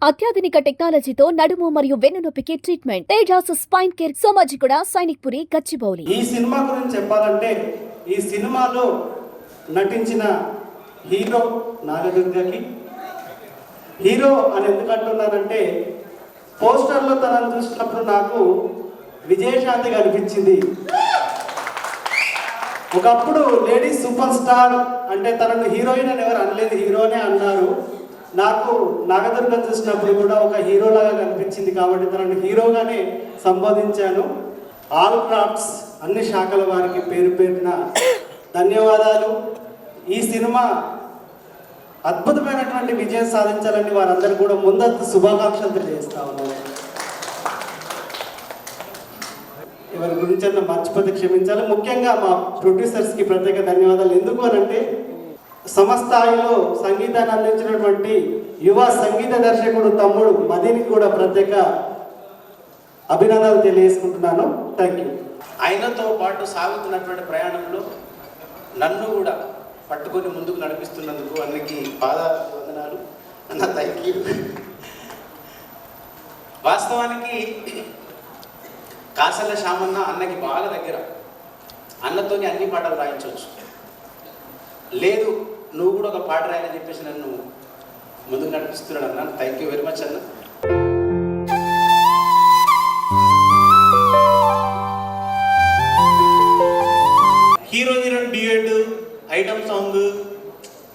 అత్యాధునిక టెక్నాలజీతో నడుము మరియు వెన్నునొప్పికి treatment Tejas spine care Somajiguda Sainikpuri Gachibowli. ఈ సినిమా గురించి చెప్పాలంటే ఈ సినిమాలో నటించిన హీరో నాగదుర్గకి హీరో అని ఎందుకు అంటున్నానంటే పోస్టర్లో తనను చూసినప్పుడు నాకు విజయశాంతి కనిపించింది. ఒకప్పుడు లేడీస్ సూపర్ స్టార్ అంటే తనను హీరోయిన్ అని ఎవరు అనలేదు, హీరోనే అన్నారు. నాకు నాగదుర్గ చూసినప్పుడు కూడా ఒక హీరోలాగా కనిపించింది కాబట్టి తనను హీరోగానే సంబోధించాను. ఆల్ క్రాఫ్ట్స్ అన్ని శాఖల వారికి పేరు పేరున ధన్యవాదాలు. ఈ సినిమా అద్భుతమైనటువంటి విజయం సాధించాలని వారందరూ కూడా ముందస్తు శుభాకాంక్షలు తెలియజేస్తా ఉన్నారు. ఎవరి గురించి మర్చిపోతే క్షమించాలి. ముఖ్యంగా మా ప్రొడ్యూసర్స్కి ప్రత్యేక ధన్యవాదాలు. ఎందుకు అనంటే సమస్థాయిలో సంగీతాన్ని అందించినటువంటి యువ సంగీత దర్శకుడు తమ్ముడు మదీనికి కూడా ప్రత్యేక అభినందనలు తెలియజేసుకుంటున్నాను. Thank you. ఆయనతో పాటు సాగుతున్నటువంటి ప్రయాణంలో నన్ను కూడా పట్టుకొని ముందుకు నడిపిస్తున్నందుకు అన్నకి పాదాభివందనాలు అన్న. Thank you. వాస్తవానికి కాసల శ్యామన్న అన్నకి బాగా దగ్గర, అన్నతోని అన్ని పాటలు రాయించవచ్చు. లేదు నువ్వు కూడా ఒక పాట రాయని చెప్పేసి నన్ను ముందుకు నడిపిస్తున్నాడు అన్న. థ్యాంక్ యూ వెరీ మచ్ అన్న. Hero heroine duet item song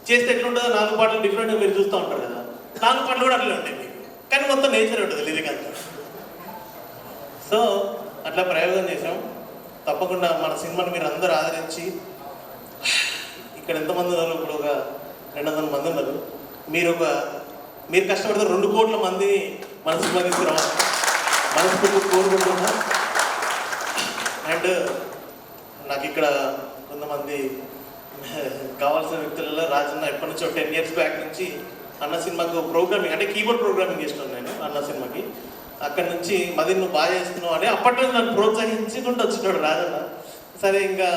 చేస్తే ఎట్లుంటుందో 4 పాటలు డిఫరెంట్గా మీరు చూస్తూ ఉంటారు కదా. 4 పాటలు కూడా అట్లే ఉంటాయి మీకు, కానీ మొత్తం నేచర్ ఉంటుంది లిరిక్ అంతా. సో అట్లా ప్రయోగం చేసాం. తప్పకుండా మన సినిమాని మీరు అందరూ ఆదరించి, ఇక్కడ ఎంతమంది ఉన్నారు, ఇప్పుడు ఒక 200 మంది ఉన్నారు. మీరు కష్టపడితే 2 కోట్ల మంది మన సినిమా తీసుకురావాలి మనస్ఫూర్తి కోరుకుంటున్నా. అండ్ నాకు ఇక్కడ కొంతమంది కావాల్సిన వ్యక్తులలో రాజన్న ఎప్పటి నుంచో 10 years బ్యాక్ నుంచి అన్న సినిమాకు ప్రోగ్రామింగ్ అంటే కీబోర్డ్ ప్రోగ్రామింగ్ చేస్తున్నాను నేను అన్న సినిమాకి. అక్కడి నుంచి మది నువ్వు బాగా చేస్తున్నావు అని అప్పట్లో నన్ను ప్రోత్సహించుకుంటూ వచ్చినాడు రాజన్న. సరే ఇంకా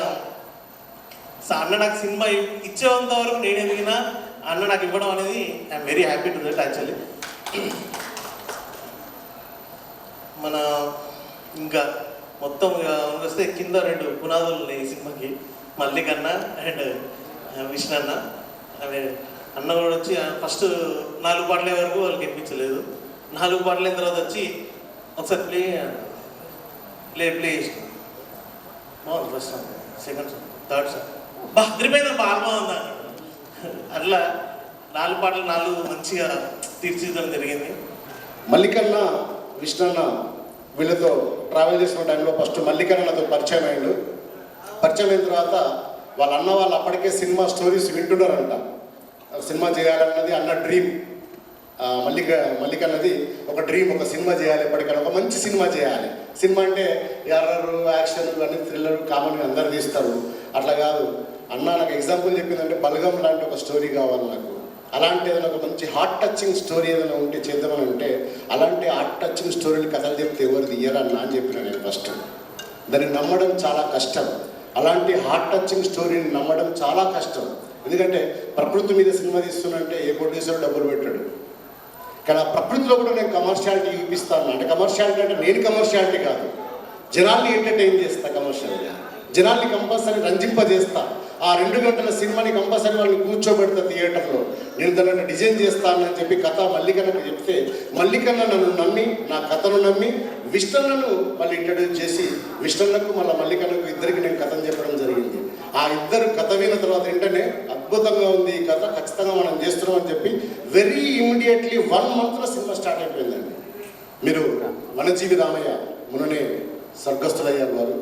అన్న నాకు సినిమా ఇచ్చేంత వరకు నేను ఎదిగినా అన్న నాకు ఇవ్వడం అనేది I'm very happy to that actually. మన ఇంకా మొత్తం వస్తే కింద 2 పునాదులు ఉన్నాయి ఈ సినిమాకి, మల్లిక్ అన్న అండ్ విష్ణు అన్న. అదే అన్న కూడా వచ్చి ఫస్ట్ 4 పాటల వరకు వాళ్ళకి వినిపించలేదు. 4 పాటలు అయిన తర్వాత వచ్చి ఒకసారి ప్లే బాగుంది first song, second song, third song అదిరిపోయిందా బాగా బాగుందా. అట్లా 4 పాటలు 4 మంచిగా తీర్చిదిద్దడం జరిగింది. మల్లికన్న విష్ణన్న వీళ్ళతో ట్రావెల్ చేసిన టైంలో ఫస్ట్ మల్లికన్నతో పరిచయం అయ్యాడు. పరిచయం అయిన తర్వాత వాళ్ళ అన్న వాళ్ళు అప్పటికే సినిమా స్టోరీస్ వింటున్నారంట. సినిమా చేయాలన్నది అన్న డ్రీమ్. మల్లికన్నది ఒక డ్రీమ్, ఒక సినిమా చేయాలి, ఎప్పటికైనా ఒక మంచి సినిమా చేయాలి. సినిమా అంటే ఎర్రర్ యాక్షన్ అన్ని థ్రిల్లర్ కామన్గా అందరు తీస్తారు, అట్లా కాదు. అన్న నాకు ఎగ్జాంపుల్ చెప్పిందంటే బలగం లాంటి ఒక స్టోరీ కావాలి నాకు. అలాంటి ఏదైనా ఒక మంచి హార్ట్ టచింగ్ స్టోరీ ఏదైనా ఉంటే చేద్దామని అంటే అలాంటి హార్ట్ టచింగ్ స్టోరీలు కథలు చెప్తే ఎవరు తీయరన్నా అని చెప్పిన నేను ఫస్ట్. దాన్ని నమ్మడం చాలా కష్టం. అలాంటి హార్ట్ టచింగ్ స్టోరీని నమ్మడం చాలా కష్టం. ఎందుకంటే ప్రకృతి మీద సినిమా తీస్తున్నంటే ఏ ప్రొడ్యూసర్ డబ్బులు పెట్టాడు. కానీ ఆ ప్రకృతిలో కూడా నేను కమర్షియాలిటీ చూపిస్తాను. అంటే కమర్షియాలిటీ అంటే నేను కమర్షియాలిటీ కాదు, జనాల్ని ఎంటర్టైన్ చేస్తా, కమర్షియల్గా జనాల్ని కంపల్సరీ రంజింపజేస్తా. ఆ 2 గంటల సినిమాని కంపల్సరీ వాళ్ళని కూర్చోబెడతా థియేటర్లో. నేను దాన్ని డిజైన్ చేస్తానని చెప్పి కథ మల్లికన్నకు చెప్తే మల్లికన్న నన్ను నమ్మి నా కథను నమ్మి విష్ణన్నను మళ్ళీ ఇంట్రడ్యూస్ చేసి విష్ణన్నకు మళ్ళీ మల్లికన్నకు ఇద్దరికి నేను కథను చెప్పడం జరిగింది. ఆ ఇద్దరు కథ విన్న తర్వాత వెంటనే అద్భుతంగా ఉంది ఈ కథ, ఖచ్చితంగా మనం చేస్తున్నాం అని చెప్పి వెరీ ఇమీడియట్లీ 1 monthలో సినిమా స్టార్ట్ అయిపోయిందండి. మీరు వనజీవి రామయ్య మొన్ననే స్వర్గస్థులయ్యారు వారు.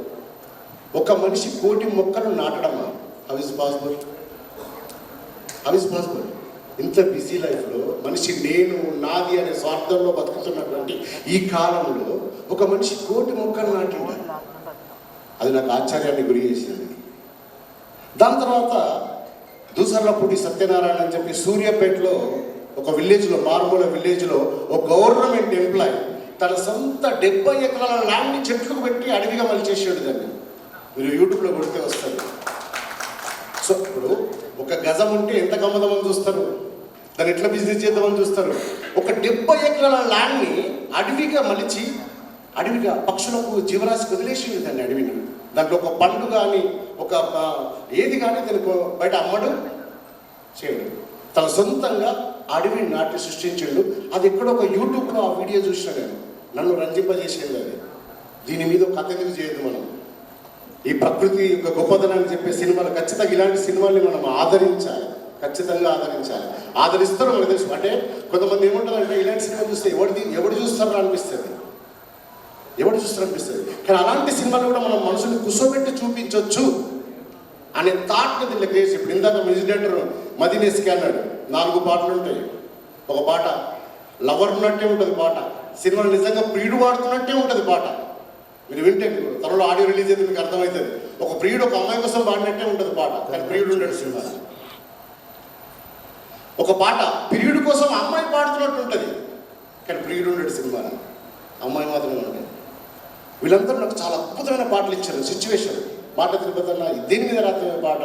ఒక మనిషి 1 కోటి మొక్కలు నాటడమా? How is possible? ఇంత బిజీ లైఫ్లో మనిషి నేను నాది అనే స్వార్థంలో బతుకుతున్నటువంటి ఈ కాలంలో ఒక మనిషి 1 కోటి మొక్కలు నాటింది. అది నాకు ఆశ్చర్యాన్ని గురి చేసింది. దాని తర్వాత దూసర్లపూడి సత్యనారాయణ అని చెప్పి సూర్యాపేటలో ఒక విలేజ్లో, మారుమూల విలేజ్లో ఒక గవర్నమెంట్ ఎంప్లాయీ తన సొంత 70 ఎకరాల ల్యాండ్ని చెట్లకు పెట్టి అడవిగా మలిచేసాడు. దాన్ని మీరు యూట్యూబ్లో కొడితే వస్తారు. సో ఇప్పుడు ఒక గజం ఉంటే ఎంత గమ్మదమని చూస్తారు. దాన్ని ఎట్లా బిజినెస్ చేద్దామని చూస్తారు. ఒక 70 ఎకరాల ల్యాండ్ని అడవిగా మలిచి అడవిగా పక్షులకు జీవరాశికి వదిలేసింది దాన్ని అడవిని. దాంట్లో ఒక పండు కానీ ఒక ఏది కానీ దానికి బయట అమ్మడు చేయడు. తన సొంతంగా అడవిని నాటి సృష్టించాడు. అది ఎక్కడో ఒక యూట్యూబ్లో ఆ వీడియో చూసిన నేను, నన్ను రంజింపజేసేది అది. దీని మీద కథ ఎందుకు చేయదు మనం? ఈ ప్రకృతి యొక్క గొప్పతనాన్ని చెప్పే సినిమాలు ఖచ్చితంగా ఇలాంటి సినిమాల్ని మనం ఆదరించాలి, ఖచ్చితంగా ఆదరించాలి. ఆదరిస్తారు మనకు తెలుసు. అంటే కొంతమంది ఏమంటారంటే ఇలాంటి సినిమా చూస్తే ఎవడు చూస్తారో అనిపిస్తుంది, ఎవడు చూస్తారు అనిపిస్తుంది. కానీ అలాంటి సినిమాలు కూడా మనం మనసుని కూర్చోబెట్టి చూపించవచ్చు అనే థాట్ని దీంట్లో క్రియేట్. ఇప్పుడు ఇందాక మ్యూజిక్ డైరెక్టర్ మదినేస్కి అన్నాడు 4 పాటలు ఉంటాయి. ఒక పాట లవర్ ఉన్నట్టే ఉంటుంది పాట, సినిమాలో నిజంగా ప్రియుడు వాడుతున్నట్టే ఉంటుంది పాట. మీరు వింటే త్వరలో ఆడియో రిలీజ్ అయితే మీకు అర్థమవుతుంది. ఒక ప్రియుడు ఒక అమ్మాయి కోసం పాడినట్టే ఉంటుంది పాట, కానీ ప్రియుడు ఉండడు సినిమా. ఒక పాట ప్రియుడు కోసం అమ్మాయి పాడుతున్నట్టు ఉంటుంది, కానీ ప్రియుడు ఉండడు సినిమా, అమ్మాయి మాత్రమే ఉంటుంది. వీళ్ళందరూ నాకు చాలా అద్భుతమైన పాటలు ఇచ్చారు. సిచ్యువేషన్ మాట తిరుపతి అన్న దేని మీద రాత్రి పాట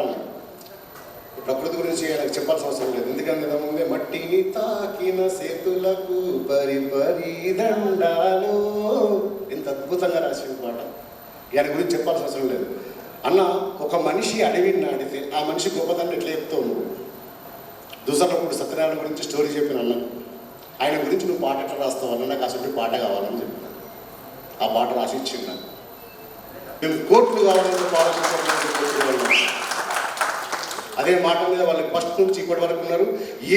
ప్రకృతి గురించి నాకు చెప్పాల్సిన అవసరం లేదు. ఎందుకంటే ముందే మట్టిని తాకిన సేతులకు పరిపరి దండాలు, ఎంత అద్భుతంగా రాసిన పాట. దాని గురించి చెప్పాల్సిన అవసరం లేదు. అన్న ఒక మనిషి అడవిని నాడితే ఆ మనిషి గొప్పదాన్ని ఎట్లా చెప్తావు నువ్వు? దుసరప్పుడు సత్యనారాయణ గురించి స్టోరీ చెప్పిన అన్న, ఆయన గురించి నువ్వు పాట ఎట్లా రాస్తావు అన్న, నాకు అసలు పాట కావాలని చెప్పిన. ఆ పాట రాసి ఇచ్చింది. మేము కోట్లు కావాలని ఆలోచించాలి. అదే మాట మీద వాళ్ళకి ఫస్ట్ నుంచి ఇప్పటి వరకు ఉన్నారు.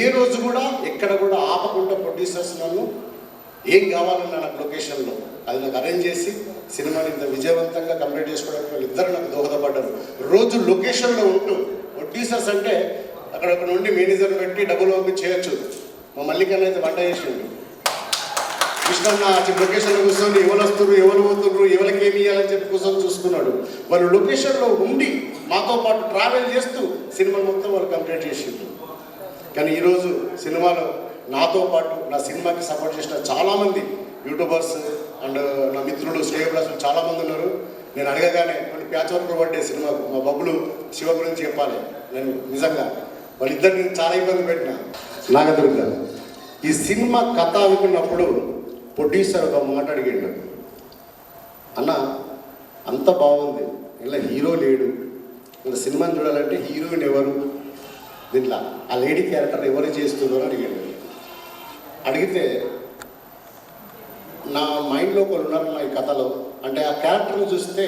ఏ రోజు కూడా ఎక్కడ కూడా ఆపకుండా ప్రొడ్యూసర్స్ నన్ను ఏం కావాలన్నా నాకు లొకేషన్లో అది నాకు అరేంజ్ చేసి సినిమాని ఇంత విజయవంతంగా కంప్లీట్ చేసుకోవడానికి వాళ్ళు ఇద్దరు నాకు దోహదపడ్డారు. రోజు లొకేషన్లో ఉంటూ ప్రొడ్యూసర్స్ అంటే అక్కడ నుండి మేనేజర్ పెట్టి డబ్బులు పంపి చేయొచ్చు. మా మల్లికన్న అయితే వంట చేసిండు. కృష్ణన్న లొకేషన్లో కూర్చొని ఎవరు వస్తున్నారు, ఎవరు పోతున్నారు, ఎవరికి ఏమి ఇవ్వాలని చెప్పి కూర్చొని చూసుకున్నాడు. వాళ్ళు లొకేషన్లో ఉండి మాతో పాటు ట్రావెల్ చేస్తూ సినిమాలు మొత్తం వాళ్ళు కంప్లీట్ చేసిండ్రు. కానీ ఈరోజు సినిమాలో నాతో పాటు నా సినిమాకి సపోర్ట్ చేసిన చాలామంది యూట్యూబర్స్ అండ్ నా మిత్రులు శ్రేయభిలాషులు చాలామంది ఉన్నారు. నేను అడగగానే కొన్ని ప్యాచ్ వర్క్ పడ్డే సినిమాకు మా బబ్బులు శివ గురించి చెప్పాలి. నేను నిజంగా వాళ్ళిద్దరిని చాలా ఇబ్బంది పెట్టిన. నాగదుర్గ ఈ సినిమా కథ అనుకున్నప్పుడు ప్రొడ్యూసర్ ఒక మాట అడిగాడు, అన్న అంత బాగుంది, ఇలా హీరో లేడు, ఇలా సినిమాని చూడాలంటే హీరోయిన్ ఎవరు, దీంట్లో ఆ లేడీ క్యారెక్టర్ ఎవరు చేస్తున్నారు అని అడిగాడు. అడిగితే నా మైండ్లో ఒకరు ఉన్నారు నా ఈ కథలో. అంటే ఆ క్యారెక్టర్ని చూస్తే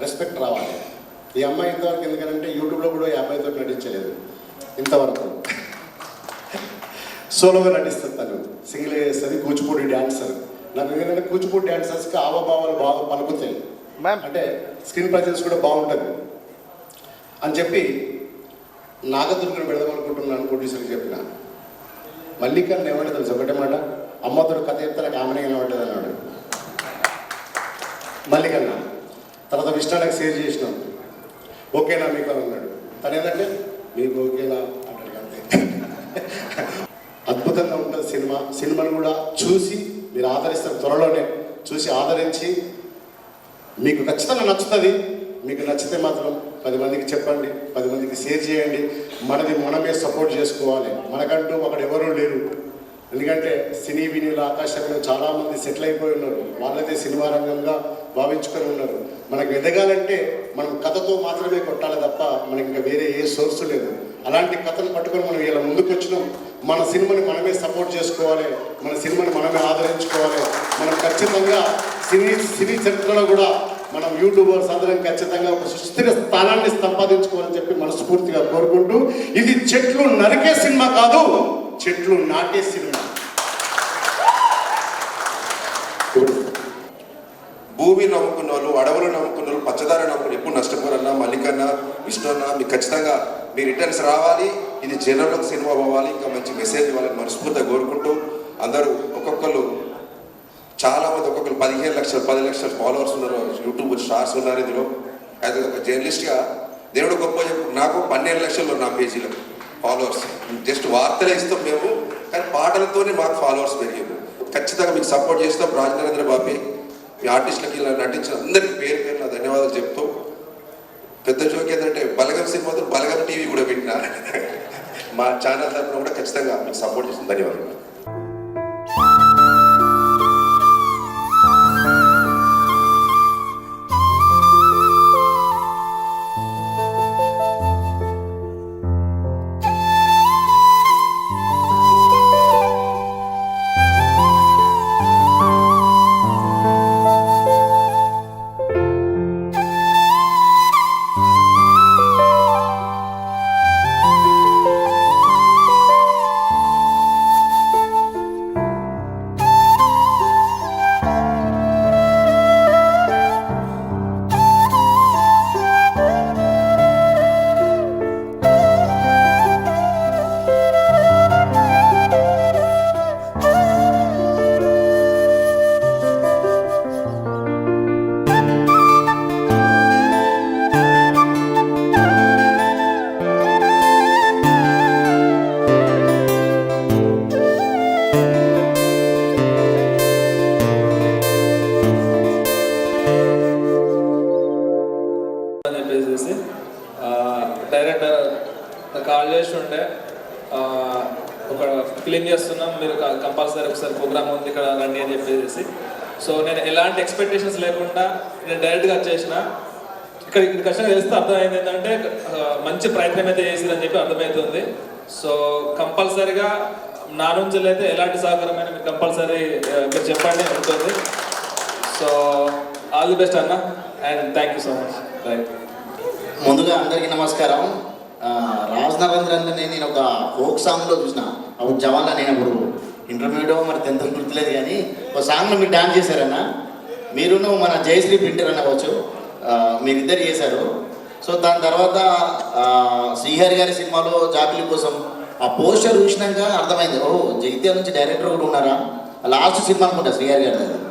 రెస్పెక్ట్ రావాలి. ఈ అమ్మాయి ఇంతవరకు ఎందుకంటే యూట్యూబ్లో కూడా ఈ అబ్బాయితో నటించలేదు ఇంతవరకు. సోలోగా నటిస్తుంది, తను సింగిల్ చేస్తుంది, కూచిపూడి డ్యాన్సర్. నాకు ఎందుకంటే కూచిపూడి డ్యాన్సర్స్కి హావభావాలు బాగా పలుకుతాయి, అంటే స్క్రీన్ ప్రజెన్స్ కూడా బాగుంటుంది అని చెప్పి నాగదుర్గను పెడదామనుకుంటున్నాను. ప్రొడ్యూసర్కి చెప్పిన. మల్లికన్న ఏమంటే తెలుసు ఒకటే మాట, అమ్మతోడు కథ చెప్తే నాకు ఆమెనే ఏమంటుంది అన్నాడు మల్లికన్న. తర్వాత విష్ణానికి షేర్ చేసినాం. ఓకేనా మీకు అని అన్నాడు. తను ఏంటంటే మీకు ఓకేనా అంటాడు అంతే. అద్భుతంగా ఉంటుంది సినిమా. సినిమాను కూడా చూసి మీరు ఆదరిస్తారు, త్వరలోనే చూసి ఆదరించి మీకు ఖచ్చితంగా నచ్చుతుంది. మీకు నచ్చితే మాత్రం 10 మందికి చెప్పండి, 10 మందికి షేర్ చేయండి. మనది మనమే సపోర్ట్ చేసుకోవాలి. మనకంటూ అక్కడ ఎవరూ లేరు. ఎందుకంటే సినీ వినీల ఆకాశంలో చాలామంది సెటిల్ అయిపోయి ఉన్నారు. వాళ్ళైతే సినిమా రంగంగా భావించుకొని ఉన్నారు. మనకు ఎదగాలంటే మనం కథతో మాత్రమే కొట్టాలి తప్ప మనకి ఇంకా వేరే ఏ సోర్స్ లేదు. అలాంటి కథను పట్టుకొని మనం ఇలా ముందుకు వచ్చినాం. మన సినిమాని మనమే సపోర్ట్ చేసుకోవాలి, మన సినిమాని మనమే ఆదరించుకోవాలి. మనం ఖచ్చితంగా సినీ చరిత్రలో కూడా మనం యూట్యూబర్స్ అందరం ఖచ్చితంగా ఒక సుస్థిర స్థానాన్ని సంపాదించుకోవాలని చెప్పి మనస్ఫూర్తిగా కోరుకుంటూ, ఇది చెట్లు నరికే సినిమా కాదు, చెట్లు నాటే సినిమా. భూమి నమ్ముకున్న వాళ్ళు, అడవులు నమ్ముకున్న వాళ్ళు, పచ్చదారి నమ్ముకుని ఎప్పుడు నష్టపోరన్నా మల్లికన్న, విష్ణు అన్న, మీకు ఖచ్చితంగా మీ రిటర్న్స్ రావాలి. ఇది జనంలోకి సినిమా పోవాలి, ఇంకా మంచి మెసేజ్ ఇవ్వాలని మనస్ఫూర్తిగా కోరుకుంటూ, అందరూ ఒక్కొక్కరు చాలామంది ఒక్కొక్కరు 15 లక్షలు 10 లక్షల ఫాలోవర్స్ ఉన్నారు, యూట్యూబ్ స్టార్స్ ఉన్నారు. ఇందులో అది ఒక జర్నలిస్ట్గా దేవుడు గొప్ప చెప్పు, నాకు 12 లక్షలు నా పేజీలో ఫాలోవర్స్. జస్ట్ వార్తలే ఇస్తాం మేము, కానీ పాటలతోనే మాకు ఫాలోవర్స్ పెరిగాము. ఖచ్చితంగా మీకు సపోర్ట్ చేస్తాం. రాజనరేంద్ర బాబీ మీ ఆర్టిస్టులకి ఇలా నటించిన అందరికీ పేరు పేరు నా ధన్యవాదాలు చెప్తూ, పెద్ద జోక్ ఏంటంటే బలగం సినిమాతో బలగం టీవీ కూడా పెట్టినా మా ఛానల్ తరఫున కూడా ఖచ్చితంగా మీకు సపోర్ట్ చేస్తుంది. ధన్యవాదాలు. అని చెప్పేసి డైరెక్టర్ కాల్ చేసి ఉండే ఒక ఫిలిం చేస్తున్నాం, మీరు కంపల్సరీ ఒకసారి ప్రోగ్రామ్ ఉంది ఇక్కడ రండి అని చెప్పేసి. సో నేను ఎలాంటి ఎక్స్పెక్టేషన్స్ లేకుండా నేను డైరెక్ట్గా వచ్చేసిన. ఇక్కడికి వచ్చిన తెలిస్తే అర్థమైంది ఏంటంటే మంచి ప్రయత్నం అయితే చేసిరని చెప్పి అర్థమవుతుంది. సో కంపల్సరీగా నా నుంచి అయితే ఎలాంటి సహకారమైన మీరు కంపల్సరీ మీరు చెప్పండి ఉంటుంది. సో ఆల్ ది బెస్ట్ అన్న, and thank you so much. Thank you. ముందుగా అందరికీ నమస్కారం. రాజ్ నరేంద్రని నేను ఒక ఫోక్ సాంగ్లో చూసిన, అప్పుడు జవాన్లో నేను అప్పుడు ఇంటర్మీడియట్ మరి 10th గుర్తులేదు, కానీ ఒక సాంగ్లో మీరు డాన్స్ చేశారన్న. మీరును మన జయశ్రీ ప్రింటర్ అనవచ్చు, మీరిద్దరు చేశారు. సో దాని తర్వాత శ్రీహరి గారి సినిమాలో జాబిలి కోసం ఆ పోస్టర్ చూసినాక అర్థమైంది, ఓహో జగిత్యాల నుంచి డైరెక్టర్ కూడా ఉన్నారా, లాస్ట్ సినిమా అనుకుంటా శ్రీహరి గారి దగ్గర.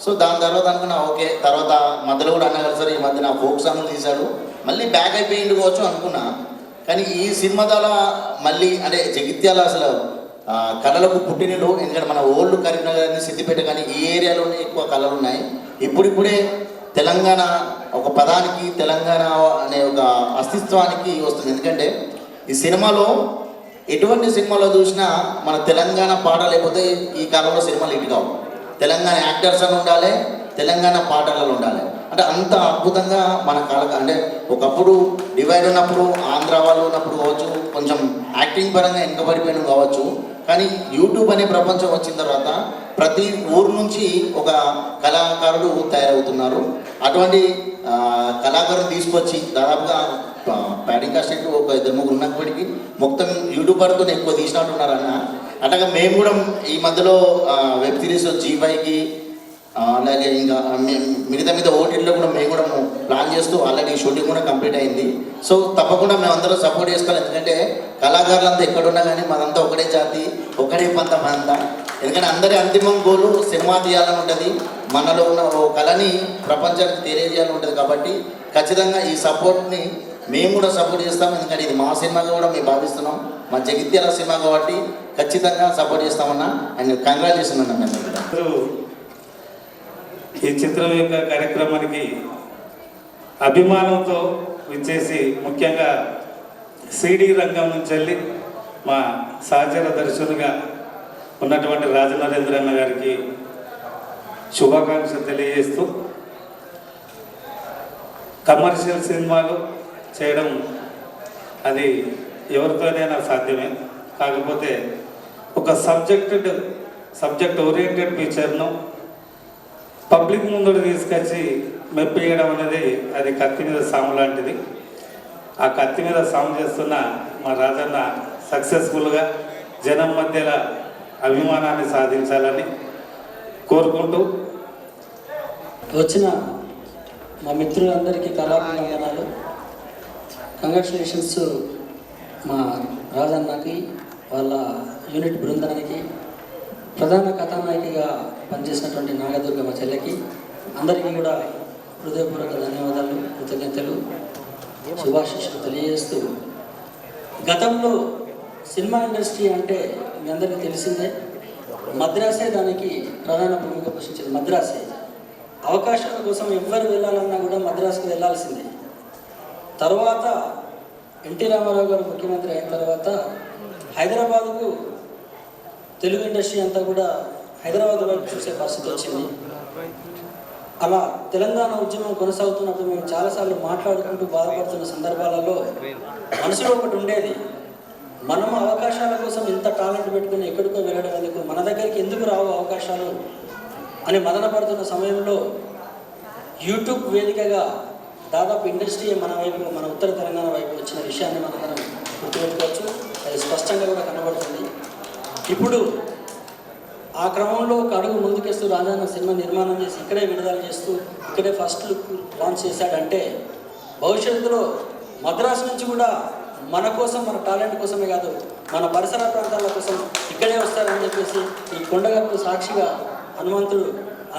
సో దాని తర్వాత అనుకున్నా ఓకే, తర్వాత మధ్యలో కూడా అన్న కలిసారు, ఈ మధ్య నా ఫోక్ సాంగ్లు తీశాడు, మళ్ళీ బ్యాక్ అయిపోయింది కావచ్చు అనుకున్నా. కానీ ఈ సినిమా ద్వారా మళ్ళీ అంటే జగిత్యాల అసలు కళలకు పుట్టినలో, ఎందుకంటే మన ఓల్డ్ కరీంనగర్ కానీ సిద్దిపేట కానీ ఈ ఏరియాలోనే ఎక్కువ కళలు ఉన్నాయి. ఇప్పుడిప్పుడే తెలంగాణ ఒక పదానికి, తెలంగాణ అనే ఒక అస్తిత్వానికి వస్తుంది. ఎందుకంటే ఈ సినిమాలో ఎటువంటి సినిమాలో చూసినా మన తెలంగాణ పాట లేకపోతే ఈ కాలంలో సినిమాలు ఇటు కావు. తెలంగాణ యాక్టర్స్ అని ఉండాలి, తెలంగాణ పాటలలో ఉండాలి. అంటే అంత అద్భుతంగా మన కాలక అంటే ఒకప్పుడు డివైడ్ ఉన్నప్పుడు ఆంధ్ర వాళ్ళు ఉన్నప్పుడు కావచ్చు, కొంచెం యాక్టింగ్ పరంగా వెనుకబడిపోయిన కావచ్చు. కానీ యూట్యూబ్ అనే ప్రపంచం వచ్చిన తర్వాత ప్రతి ఊరు నుంచి ఒక కళాకారుడు తయారవుతున్నారు. అటువంటి కళాకారులు తీసుకొచ్చి దాదాపుగా ప్యాడింగ్ కాస్ట్ ఒక 2-3 ఉన్నప్పటికీ మొత్తం యూట్యూబర్తో ఎక్కువ తీసినట్టున్నారన్న. అట్లాగా మేము కూడా ఈ మధ్యలో వెబ్ సిరీస్ G5కి అలాగే ఇంకా మిగతా ఓటీటీలో కూడా మేము కూడా ప్లాన్ చేస్తూ ఆల్రెడీ షూటింగ్ కూడా కంప్లీట్ అయింది. సో తప్పకుండా మేము అందరం సపోర్ట్ చేసుకోవాలి. ఎందుకంటే కళాకారులంతా ఎక్కడున్నా కానీ మనంతా ఒకటే జాతి, ఒకటే పంతం అంతా. ఎందుకంటే అందరి అంతిమ గోలు సినిమా తీయాలని ఉంటుంది, మనలో ఉన్న ఓ కళని ప్రపంచానికి తెలియజేయాలని ఉంటుంది. కాబట్టి ఖచ్చితంగా ఈ సపోర్ట్ని మేము కూడా సపోర్ట్ చేస్తాం. ఎందుకంటే ఇది మా సినిమాగా కూడా మేము భావిస్తున్నాం, మా జగిత్యాల సినిమా కాబట్టి ఖచ్చితంగా సపోర్ట్ చేస్తామన్నా. అండ్ కంగ్రాచులేషన్ అన్న. మేము ఈ చిత్రం యొక్క కార్యక్రమానికి అభిమానంతో విచ్చేసి, ముఖ్యంగా సిడీ రంగం నుంచి వెళ్ళి మా సహచర దర్శకులుగా ఉన్నటువంటి రాజనరేంద్రన్న గారికి శుభాకాంక్షలు తెలియజేస్తూ, కమర్షియల్ సినిమాలు చేయడం అది ఎవరితోనైనా సాధ్యమే. కాకపోతే ఒక సబ్జెక్ట్ ఓరియంటెడ్ పిక్చర్ను పబ్లిక్ ముందుకు తీసుకొచ్చి మెప్పియడం అనేది అది కత్తి మీద సాము లాంటిది. ఆ కత్తి మీద సాము చేస్తున్న మా రాజన్న సక్సెస్ఫుల్గా జనం మధ్యలో అభిమానాన్ని సాధించాలని కోరుకుంటూ, వచ్చిన మా మిత్రులందరికీ కళాభివందనాలు, కంగ్రాచులేషన్స్ మా రాజన్నకి, వాళ్ళ యూనిట్ బృందానికి, ప్రధాన కథానాయికగా పనిచేసినటువంటి నాగదుర్గ మా చెల్లెకి, అందరికీ కూడా హృదయపూర్వక ధన్యవాదాలు, కృతజ్ఞతలు, శుభాశీస్సులు తెలియజేస్తూ, గతంలో సినిమా ఇండస్ట్రీ అంటే మీ అందరికీ తెలిసిందే, మద్రాసే దానికి ప్రధాన భూమిక పోషించింది. మద్రాసే అవకాశాల కోసం ఎవ్వరు వెళ్ళాలన్నా కూడా మద్రాసుకు వెళ్ళాల్సిందే. తర్వాత ఎన్టీ రామారావు గారు ముఖ్యమంత్రి అయిన తర్వాత హైదరాబాద్కు తెలుగు ఇండస్ట్రీ అంతా కూడా హైదరాబాద్ వైపు చూసే పరిస్థితి వచ్చింది. అలా తెలంగాణ ఉద్యమం కొనసాగుతున్నప్పుడు మేము చాలాసార్లు మాట్లాడుకుంటూ బాధపడుతున్న సందర్భాలలో మనసులో ఒకటి ఉండేది, మనం అవకాశాల కోసం ఇంత టాలెంట్ పెట్టుకుని ఎక్కడికో వెళ్ళడం ఎందుకు, మన దగ్గరికి ఎందుకు రావు అవకాశాలు అని మదనపడుతున్న సమయంలో యూట్యూబ్ వేదికగా దాదాపు ఇండస్ట్రీ మన వైపు, మన ఉత్తర తెలంగాణ వైపు వచ్చిన విషయాన్ని మనం గుర్తుపెట్టుకోవచ్చు. అది స్పష్టంగా కూడా కనబడుతుంది. ఇప్పుడు ఆ క్రమంలో ఒక అడుగు ముందుకేస్తూ రాజన్న సినిమా నిర్మాణం చేసి ఇక్కడే విడుదల చేస్తూ ఇక్కడే ఫస్ట్ లుక్ లాంచ్ చేశాడంటే భవిష్యత్తులో మద్రాసు నుంచి కూడా మన కోసం, మన టాలెంట్ కోసమే కాదు, మన పరిసర ప్రాంతాల కోసం ఇక్కడే వస్తారని చెప్పేసి ఈ కొండగట్టు సాక్షిగా హనుమంతుడు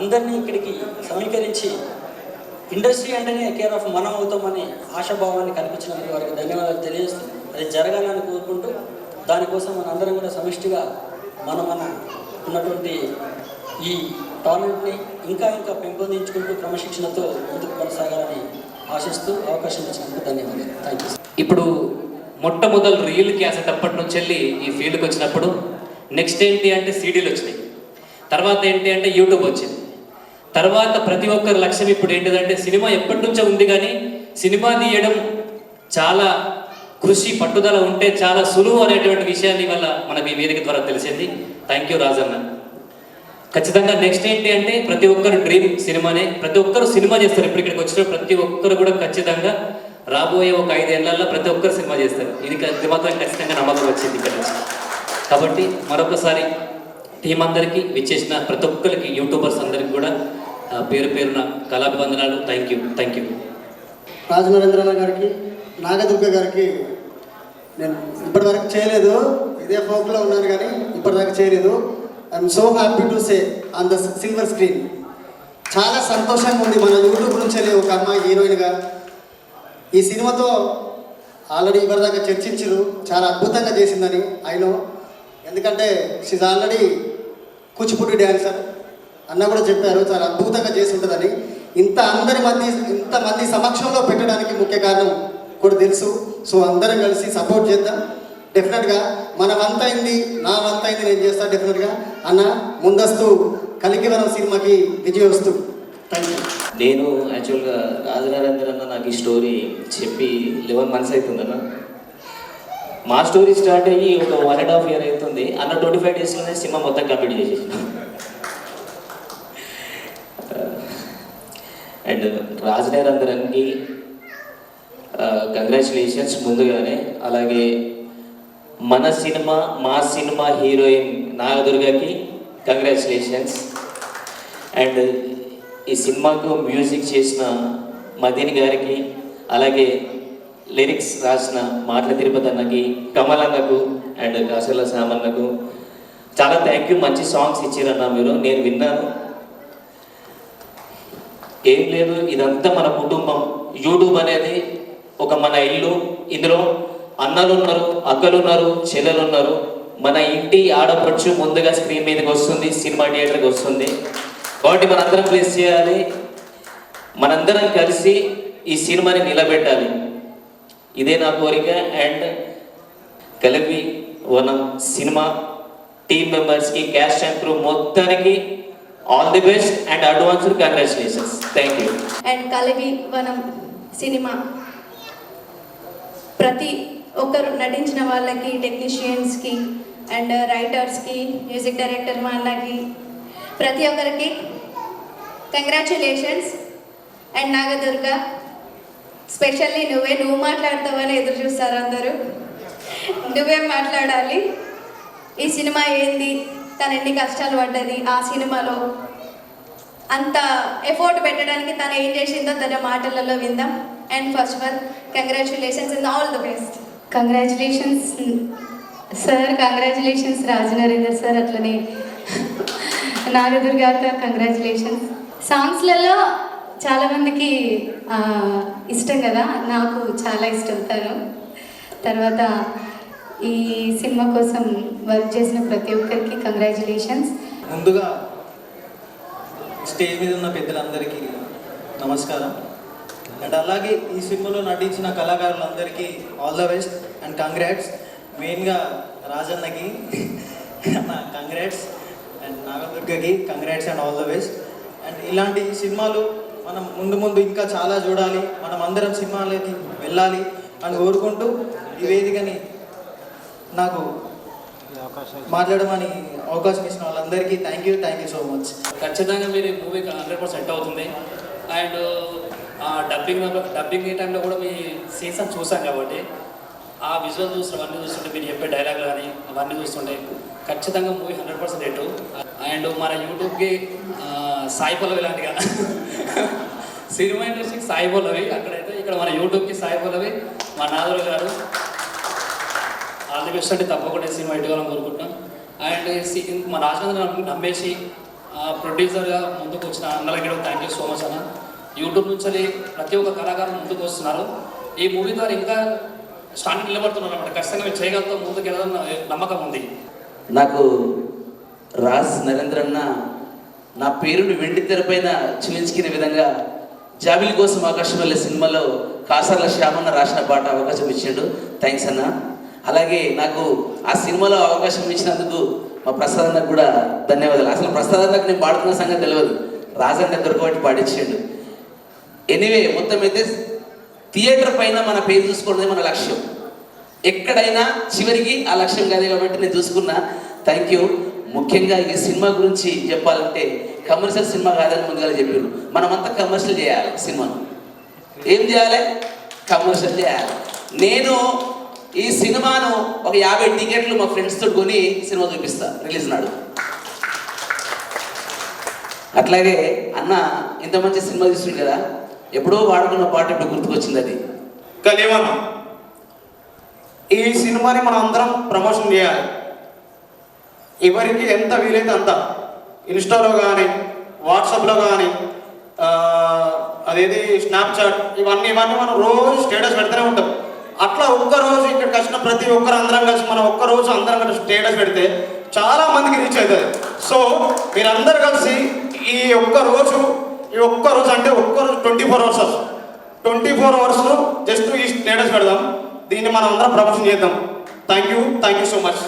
అందరినీ ఇక్కడికి సమీకరించి ఇండస్ట్రీ అంటేనే కేర్ ఆఫ్ మనం అవుతామని ఆశాభావాన్ని కల్పించినందుకు వారికి ధన్యవాదాలు తెలియజేస్తూ అది జరగాలని కోరుకుంటూ దానికోసం మనందరం కూడా సమిష్టిగా మన ఉన్నటువంటి ఈ టాలెంట్ని ఇంకా ఇంకా పెంపొందించుకుంటూ క్రమశిక్షణతో ముందుకు కొనసాగాలని ఆశిస్తూ అవకాశం ఇచ్చినందుకు ధన్యవాదాలు. Thank you. ఇప్పుడు మొట్టమొదలు రీల్ క్యాసెట్ అప్పటి నుంచి వెళ్ళి ఈ ఫీల్డ్కి వచ్చినప్పుడు నెక్స్ట్ ఏంటి అంటే సీడీలు వచ్చినాయి, తర్వాత ఏంటి అంటే యూట్యూబ్ వచ్చింది, తర్వాత ప్రతి ఒక్కరి లక్ష్యం ఇప్పుడు ఏంటిదంటే సినిమా ఎప్పటి నుంచో ఉంది కానీ సినిమా తీయడం చాలా కృషి పట్టుదల ఉంటే చాలా సులువు అనేటువంటి విషయాన్ని వల్ల మనకు ఈ వేదిక ద్వారా తెలిసింది. Thank you Rajanna. ఖచ్చితంగా నెక్స్ట్ ఏంటి అంటే ప్రతి ఒక్కరు డ్రీమ్ సినిమానే, ప్రతి ఒక్కరు సినిమా చేస్తారు. ఇప్పుడు ఇక్కడికి వచ్చిన ప్రతి ఒక్కరు కూడా ఖచ్చితంగా రాబోయే ఒక 5 ఏళ్లలో ప్రతి ఒక్కరు సినిమా చేస్తారు. ఇది మాత్రం ఖచ్చితంగా నమ్మకం వచ్చింది ఇక్కడ నుంచి. కాబట్టి మరొకసారి టీం అందరికీ విచ్చేసిన ప్రతి ఒక్కరికి యూట్యూబర్స్ అందరికి కూడా పేరు పేరున కళాభివందనాలు. Thank you. రాజనరేంద్రన్న గారికి, నాగదుర్గ గారికి నేను ఇప్పటివరకు చేయలేదు, ఇదే ఫోక్లో ఉన్నాను కానీ ఇప్పటిదాకా చేయలేదు. I'm so happy to say on the silver screen. చాలా సంతోషంగా ఉంది మన యూట్యూబ్ నుంచి ఒక అమ్మాయి హీరోయిన్గా ఈ సినిమాతో ఆల్రెడీ ఇప్పటిదాకా చర్చించారు, చాలా అద్భుతంగా చేసిందని అయినో. ఎందుకంటే షీజ్ ఆల్రెడీ కూచిపూడి డ్యాన్సర్ అన్న కూడా చెప్పారు, చాలా అద్భుతంగా చేసి ఉంటుందని. ఇంతమంది సమక్షంలో పెట్టడానికి ముఖ్య కారణం కూడా తెలుసు. సో అందరం కలిసి సపోర్ట్ చేద్దాం. డెఫినెట్గా మన వంత అయింది, నా వంత అయింది, నేను చేస్తాను డెఫినెట్గా. అన్న ముందస్తు కలికివరం సినిమాకి విజయవస్తు. Thank you. నేను యాక్చువల్గా రాజనరేంద్ర అన్న నాకు ఈ స్టోరీ చెప్పి 11 months అవుతుందన్న. మా స్టోరీ స్టార్ట్ అయ్యి ఒక 1.5 year అవుతుంది అన్న. 25 daysలోనే సినిమా మొత్తం కంప్లీట్ చేసేసిన. అండ్ రాజనరేంద్రన్కి కంగ్రాచులేషన్స్ ముందుగానే. అలాగే మా సినిమా హీరోయిన్ నాగదుర్గకి కంగ్రాచులేషన్స్. అండ్ ఈ సినిమాకు మ్యూజిక్ చేసిన మదీన్ గారికి, అలాగే లిరిక్స్ రాసిన మాటల తిరుపతి అన్నకి, కమల్ అన్నకు అండ్ కాసల సామన్నకు చాలా థ్యాంక్ యూ. మంచి సాంగ్స్ ఇచ్చారన్న మీరు, నేను విన్నాను. ఏం లేదు, ఇదంతా మన కుటుంబం. యూట్యూబ్ అనేది ఒక మన ఇల్లు. ఇందులో అన్నలు ఉన్నారు, అక్కలు ఉన్నారు, చెల్లెలు ఉన్నారు. మన ఇంటి ఆడపడుచు ముందుగా స్క్రీన్ మీదకి వస్తుంది, సినిమా థియేటర్కి వస్తుంది. కాబట్టి మనందరం ప్లేస్ చేయాలి, మనందరం కలిసి ఈ సినిమాని నిలబెట్టాలి. ఇదే నా కోరిక. అండ్ కలిపి వనం సినిమా టీమ్ మెంబర్స్కి, క్యాస్ట్ అండ్ క్రూ మొత్తానికి all the best and advanced congratulations. Thank you. And కలిపి వనం సినిమా ప్రతి ఒక్కరు నటించిన వాళ్ళకి, టెక్నీషియన్స్కి అండ్ రైటర్స్కి, మ్యూజిక్ డైరెక్టర్ వాళ్ళకి, ప్రతి ఒక్కరికి కంగ్రాచులేషన్స్. అండ్ నాగదుర్గ స్పెషల్లీ నువ్వు మాట్లాడతావని ఎదురు చూస్తారు అందరూ. నువ్వేం మాట్లాడాలి, ఈ సినిమా ఏంది, తను ఎన్ని కష్టాలు పడ్డది ఆ సినిమాలో, అంత ఎఫోర్ట్ పెట్టడానికి తను ఏం చేసిందో తన మాటలలో విందాం. And first of all congratulations and all the best. Congratulations sir, congratulations Rajanarender sir, అట్లనే నాగదుర్గ గారు కంగ్రాచులేషన్స్. సాంగ్స్లలో చాలామందికి ఇష్టం కదా, నాకు చాలా ఇష్టం తను. తర్వాత ఈ సినిమా కోసం వర్క్ చేసిన ప్రతి ఒక్కరికి కంగ్రాచులేషన్స్. ముందుగా స్టేజ్ మీద ఉన్న పెద్దలందరికీ నమస్కారం. అండ్ అలాగే ఈ సినిమాలో నటించిన కళాకారులందరికీ all the best and congrats. మెయిన్గా రాజన్నకి కంగ్రాట్స్ అండ్ నాగదుర్గకి congrats and all the best. And ఇలాంటి సినిమాలు మనం ముందు ముందు ఇంకా చాలా చూడాలి, మనం అందరం సినిమాలకి వెళ్ళాలి అని కోరుకుంటూ ఈ వేదికని నాకు మాట్లాడమని అవకాశం ఇచ్చిన వాళ్ళందరికీ థ్యాంక్ యూ సో మచ్. ఖచ్చితంగా మీరు ఈ మూవీ 100% సెట్ అవుతుంది. అండ్ డబ్బింగ్ టైంలో కూడా మీ సీన్స్ అని చూసాం కాబట్టి ఆ విజువల్ అవన్నీ చూస్తుంటే మీరు చెప్పే డైలాగ్ కానీ అవన్నీ చూస్తుంటే ఖచ్చితంగా మూవీ 100% హిట్. అండ్ మన యూట్యూబ్కి సాయి పల్లవి లాంటిగా సినిమా ఇండస్ట్రీకి సాయి పల్లవి అక్కడైతే, ఇక్కడ మన యూట్యూబ్కి సాయి పల్లవి, మా నాదరు గారు ఆల్ ది బెస్ట్ అంటే తప్పకుండా సినిమా హిట్ కావాలని కోరుకుంటున్నాం. అండ్ మా రాజేంద్ర నమ్మేసి ప్రొడ్యూసర్గా ముందుకు వచ్చిన అందరికీ థ్యాంక్ యూ సో మచ్ అన్న. యూట్యూబ్ నుంచి ప్రతి ఒక్క కళాకారులు ముందుకు వస్తున్నారు. ఈ మూవీ ద్వారా ఇంకా స్టాండింగ్ నిలబడుతున్నారు అన్నమాట. ఖచ్చితంగా మీరు చేయగలుగుతాం, ముందుకు వెళ్ళాలని నమ్మకం ఉంది. నాకు రాజ్ నరేంద్ర అన్న నా పేరుని వెండి తెరపైన చూపించుకునే విధంగా జాబిలి కోసం ఆకాశం వెళ్ళే సినిమాలో కాసర్ల శ్యామన్న రాసిన పాట అవకాశం ఇచ్చాడు. థ్యాంక్స్ అన్న. అలాగే నాకు ఆ సినిమాలో అవకాశం ఇచ్చినందుకు మా ప్రసాద్ అన్నకు కూడా ధన్యవాదాలు. అసలు ప్రసాద్ అన్నకు నేను పాడుతున్న సంగతి తెలియదు, రాజన్న దొరకబట్టి పాడించాడు. ఎనీవే మొత్తం అయితే థియేటర్ పైన మన పేరు చూసుకోవడమే మన లక్ష్యం. ఎక్కడైనా చివరికి ఆ లక్ష్యం కాదే కాబట్టి నేను చూసుకున్నా. Thank you. ముఖ్యంగా ఈ సినిమా గురించి చెప్పాలంటే కమర్షియల్ సినిమా కాదని ముందుగా చెప్పారు. మనమంతా కమర్షియల్ చేయాలి. సినిమాను ఏం చేయాలి? కమర్షియల్ చేయాలి. నేను ఈ సినిమాను ఒక 50 టికెట్లు మా ఫ్రెండ్స్తో కొని సినిమా చూపిస్తా రిలీజ్ నాడు. అట్లాగే అన్న ఇంత మంచి సినిమా చూస్తుంది కదా, ఎప్పుడో వాడుకున్న పాట ఇప్పుడు గుర్తుకొచ్చింది. అది కలిమన్నా ఈ సినిమాని మనం అందరం ప్రమోషన్ చేయాలి. ఎవరికి ఎంత వీలైతే అంత ఇన్స్టాలో కానీ వాట్సాప్లో కానీ అదేది స్నాప్చాట్ ఇవన్నీ మనం రోజు స్టేటస్ పెడుతూనే ఉంటాం. అట్లా ఒక్కరోజు ఇక్కడికి వచ్చిన ప్రతి ఒక్కరు అందరం కలిసి మనం ఒక్కరోజు అందరం కలిసి స్టేటస్ పెడితే చాలా మందికి రీచ్ అవుతుంది. సో మీరందరూ కలిసి ఈ ఒక్కరోజు అంటే ఒక్కరోజు 24 అవర్స్ 24 అవర్స్ జస్ట్ ఈ స్టేటస్ పెడదాం. దీన్ని మనం అందరం ప్రమోషన్ చేద్దాం. Thank you so much.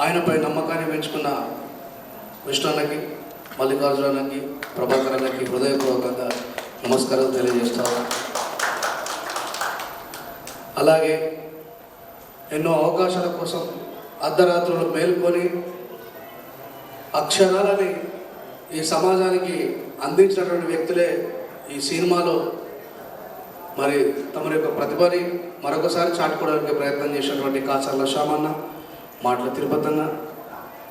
ఆయనపై నమ్మకాన్ని పెంచుకున్న విష్ణున్నకి, మల్లికార్జున అన్నకి, ప్రభాకర్ అన్నకి హృదయపూర్వకంగా నమస్కారాలు తెలియజేస్తాను. అలాగే ఎన్నో అవకాశాల కోసం అర్ధరాత్రులు మేల్కొని అక్షరాలని ఈ సమాజానికి అందించినటువంటి వ్యక్తులే ఈ సినిమాలో మరి తమ యొక్క ప్రతిభని మరొకసారి చాటుకోవడానికి ప్రయత్నం చేసినటువంటి కాచర్ల శ్యామన్న, మాటల తిరుపతి అన్న,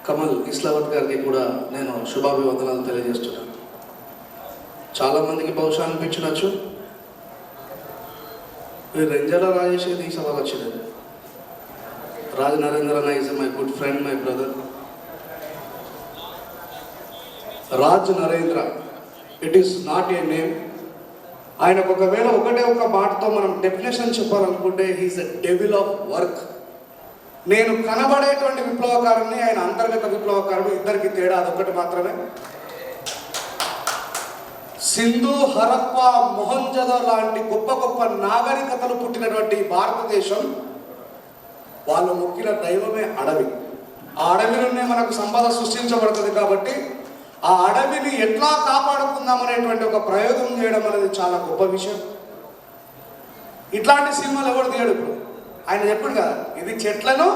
కమల్ ఇస్లావత్ గారికి కూడా నేను శుభాభివందనాలు తెలియజేస్తున్నాను. చాలామందికి బహుశా అనిపించవచ్చు రెంజల రాజేష్ ఈ సభకు వచ్చినది. రాజ్ నరేంద్ర అన్న is my good friend, my brother. Raj Narendra it is not a name. ఆయనకు ఒకవేళ ఒకటే ఒక మాటతో మనం డెఫినేషన్ చెప్పాలనుకుంటే he is a devil of work. నేను కనబడేటువంటి విప్లవకారుని, ఆయన అంతర్గత విప్లవకారుడు. ఇద్దరికి తేడా అదొకటి మాత్రమే. సింధు, హరప్ప, మొహంజదో లాంటి గొప్ప గొప్ప నాగరికతలు పుట్టినటువంటి భారతదేశం, వాళ్ళు మొక్కిన దైవమే అడవి. ఆ అడవిలోనే మనకు సంపద సృష్టించబడుతుంది. కాబట్టి ఆ అడవిని ఎట్లా కాపాడుకుందామనేటువంటి ఒక ప్రయోగం చేయడం అనేది చాలా గొప్ప విషయం. ఇట్లాంటి సినిమాలు ఎవరు తీయడు. ఇప్పుడు ఆయన చెప్పాడు కదా, ఇది చెట్లను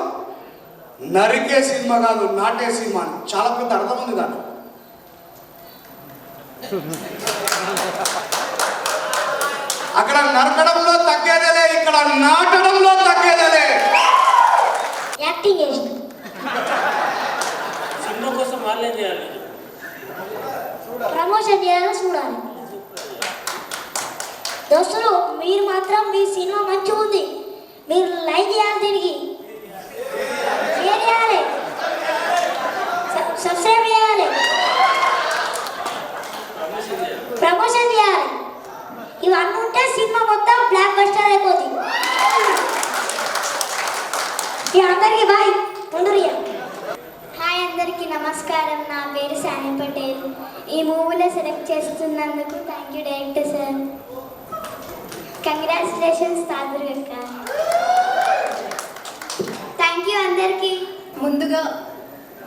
నరికే సినిమా కాదు, నాటే సినిమా. చాలా పెద్ద అర్థం ఉంది దాంట్లో. అక్కడ నరకడంలో తగ్గేదేలే, ఇక్కడ నాటడంలో తగ్గేదేలే. యాక్టింగ్ చేసి సినిమా కోసం వాళ్ళు ఏం చేయాలి? ప్రమోషన్ చేయాలని చూడాలి. దోస్తులు మీరు మాత్రం మీ సినిమా మంచిగా ఉంది, మీరు లైక్ చేయాలి, దీనికి షేర్ చేయాలి, సబ్స్క్రైబ్ చేయాలి, ప్రమోషన్ చేయాలి. ఇవన్నీ ఉంటే సినిమా మొత్తం బ్లాక్ బస్టర్ అయిపోతుంది. అందరికీ బాయ్. హాయ్ అందరికీ నమస్కారం. నా పేరు సాని పటేల్. ఈ మూవీలో సెలెక్ట్ చేస్తున్నందుకు thank you director sir. Congratulations Taduru అక్క. అందరికీ. ముందుగా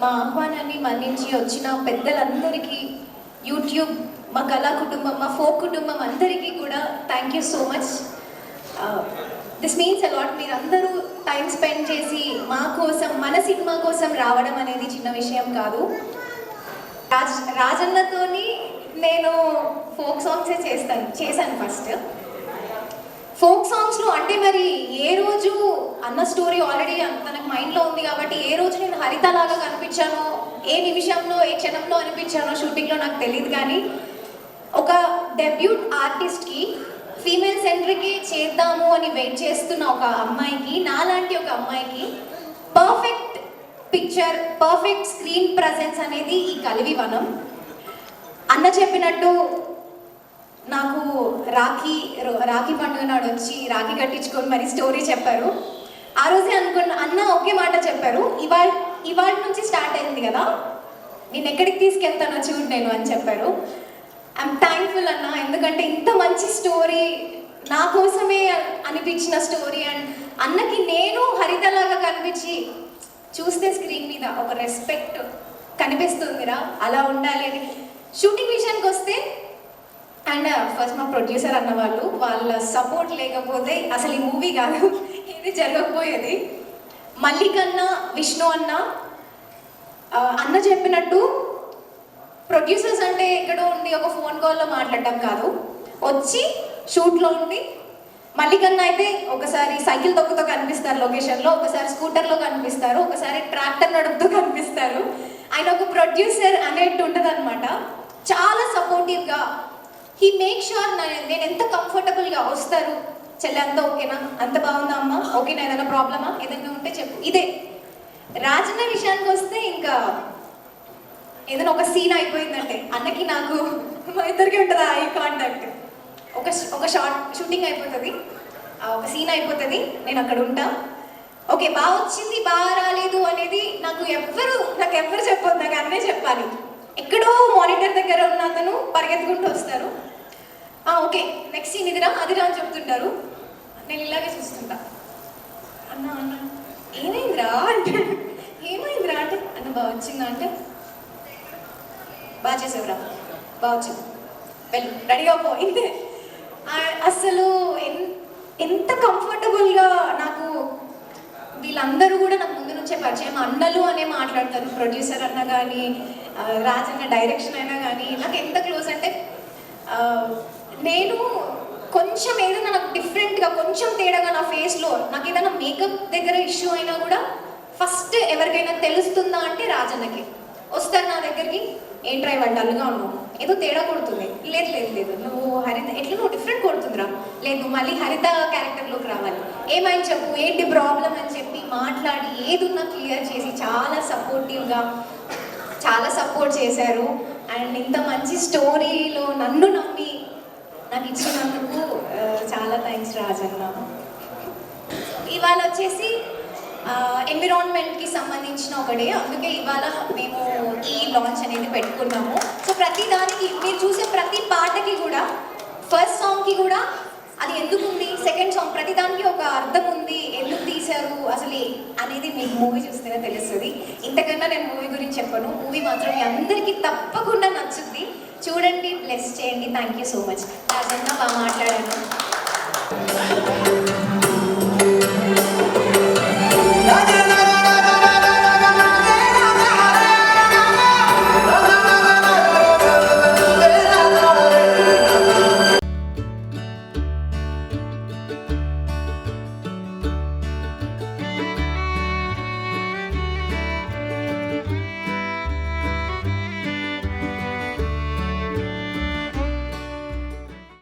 మా ఆహ్వానాన్ని మన్నించి వచ్చిన పెద్దలందరికీ, యూట్యూబ్, మా కళా కుటుంబం, మా ఫోక్ కుటుంబం అందరికీ కూడా thank you so much. This means a lot. మీరందరూ టైం స్పెండ్ చేసి మా కోసం, మన సినిమా కోసం రావడం అనేది చిన్న విషయం కాదు. రాజన్నతోని నేను ఫోక్ సాంగ్సే చేశాను ఫస్ట్. ఫోక్ సాంగ్స్లో అంటే మరి ఏ రోజు అన్న స్టోరీ ఆల్రెడీ తనకు మైండ్లో ఉంది కాబట్టి ఏ రోజు నేను హరితలాగా కనిపించానో, ఏ నిమిషంలో, ఏ క్షణంలో అనిపించానో షూటింగ్లో నాకు తెలియదు. కానీ ఒక డెబ్యూట్ ఆర్టిస్ట్కి ఫీమేల్ సెంట్రికే చేద్దాము అని వెయిట్ చేస్తున్న ఒక అమ్మాయికి, నాలాంటి ఒక అమ్మాయికి perfect picture, perfect screen presence అనేది ఈ కలివి వనం. అన్న చెప్పినట్టు నాకు రాఖీ పండుగ నాడు వచ్చి రాఖీ కట్టించుకొని మరి స్టోరీ చెప్పారు. ఆ రోజే అనుకున్న అన్న ఒకే మాట చెప్పారు, ఇవాళ నుంచి స్టార్ట్ అయింది కదా, నేను ఎక్కడికి తీసుకెళ్తానో చూడు నేను అని చెప్పారు. ఐఎమ్ థ్యాంక్ఫుల్ అన్న, ఎందుకంటే ఇంత మంచి స్టోరీ నా కోసమే అనిపించిన స్టోరీ. అండ్ అన్నకి నేను హరితలాగా కనిపించి చూస్తే స్క్రీన్ మీద ఒక రెస్పెక్ట్ కనిపిస్తుందిరా, అలా ఉండాలి అని. షూటింగ్ విషయానికి వస్తే, అండ్ ఫస్ట్ మా ప్రొడ్యూసర్ అన్న వాళ్ళ సపోర్ట్ లేకపోతే అసలు ఈ మూవీ కాదు, ఇది జరగకపోయేది. మల్లికన్న, విష్ణు అన్న చెప్పినట్టు ప్రొడ్యూసర్స్ అంటే ఎక్కడో ఉండి ఒక ఫోన్ కాల్లో మాట్లాడటం కాదు, వచ్చి షూట్లో ఉండి. మల్లికన్న అయితే ఒకసారి సైకిల్ తొక్కుతూ కనిపిస్తారు లొకేషన్లో, ఒకసారి స్కూటర్లో కనిపిస్తారు, ఒకసారి ట్రాక్టర్ నడుపుతూ కనిపిస్తారు. ఆయన ఒక ప్రొడ్యూసర్ అనేట్టు ఉంటుంది అనమాట. చాలా సపోర్టివ్గా హీ మేక్ ష్యూర్ నేను ఎంత కంఫర్టబుల్గా వస్తారు. చెల్లె అంతా ఓకేనా, అంత బాగుందా అమ్మ, ఓకేనా, ఏదైనా ప్రాబ్లమా, ఏదైనా ఉంటే చెప్పు. ఇదే రాజన్న విషయానికి వస్తే ఇంకా ఏదైనా ఒక సీన్ అయిపోయిందంటే అన్నకి నాకు మా ఇద్దరికి ఉంటుంది ఐ కాంటాక్ట్. ఒక షూటింగ్ అయిపోతుంది, ఒక సీన్ అయిపోతుంది, నేను అక్కడ ఉంటా. ఓకే బాగా వచ్చింది, బాగా రాలేదు అనేది నాకు ఎవ్వరు చెప్పొద్దు, నాకు అన్నే చెప్పాలి. ఎక్కడో మానిటర్ దగ్గర ఉన్న అతను పరిగెత్తుకుంటూ వస్తారు, ఓకే నెక్స్ట్ సీన్ ఇదిరా అదిరా అని చెప్తుంటారు. నేను ఇలాగే చూస్తుంటా, అన్న ఏమైందిరా అంటాడు. ఏమైందిరా అంటే అన్న బాగా వచ్చిందా అంటే బాగా చేసేవరా, బాగా వచ్చింది, వెళ్ళు రెడీగా పో, ఇంతే. అసలు ఎంత కంఫర్టబుల్గా నాకు వీళ్ళందరూ కూడా నాకు ముందు నుంచే పరిచయం. అన్నలు అనే మాట్లాడతారు, ప్రొడ్యూసర్ అన్న కానీ, రాజన్న డైరెక్షన్ అయినా కానీ నాకు ఎంత క్లోజ్ అంటే, నేను కొంచెం ఏదైనా నాకు డిఫరెంట్గా కొంచెం తేడాగా నా ఫేస్లో నాకు ఏదైనా మేకప్ దగ్గర ఇష్యూ అయినా కూడా ఫస్ట్ ఎవరికైనా తెలుస్తుందా అంటే రాజన్నకి వస్తారు నా దగ్గరికి. ఏంట్రా ఇవాళ డల్గా ఉన్నావు, ఏదో తేడా కొడుతుంది, లేదు నువ్వు హరిత ఎట్లా నువ్వు డిఫరెంట్ కొడుతుందిరా, లేదు నువ్వు మళ్ళీ హరిత క్యారెక్టర్లోకి రావాలి, ఏమైనా చెప్పు, ఏంటి ప్రాబ్లం అని చెప్పి మాట్లాడి ఏదున్నా క్లియర్ చేసి చాలా సపోర్టివ్గా చాలా సపోర్ట్ చేశారు. అండ్ ఇంత మంచి స్టోరీలో నన్ను నమ్మి నాకు ఇచ్చినందుకు చాలా థ్యాంక్స్ రాజన్న. ఇవాళ వచ్చేసి ఎన్విరాన్మెంట్కి సంబంధించిన ఒక డే, అందుకే ఇవాళ మేము ఈ లాంచ్ అనేది పెట్టుకున్నాము. సో ప్రతి దానికి మీరు చూసే ప్రతి పాటకి కూడా, ఫస్ట్ సాంగ్కి కూడా అది ఎందుకు ఉంది, సెకండ్ సాంగ్ ప్రతి దానికి ఒక అర్థం ఉంది, ఎందుకు తీశారు అసలు అనేది మీకు మూవీ చూస్తేనే తెలుస్తుంది. ఇంతకన్నా నేను మూవీ గురించి చెప్పను. మూవీ మాత్రం మీ అందరికీ తప్పకుండా నచ్చుద్ది, చూడండి, బ్లెస్ చేయండి. Thank you so much. Rajanna బాగా మాట్లాడాను.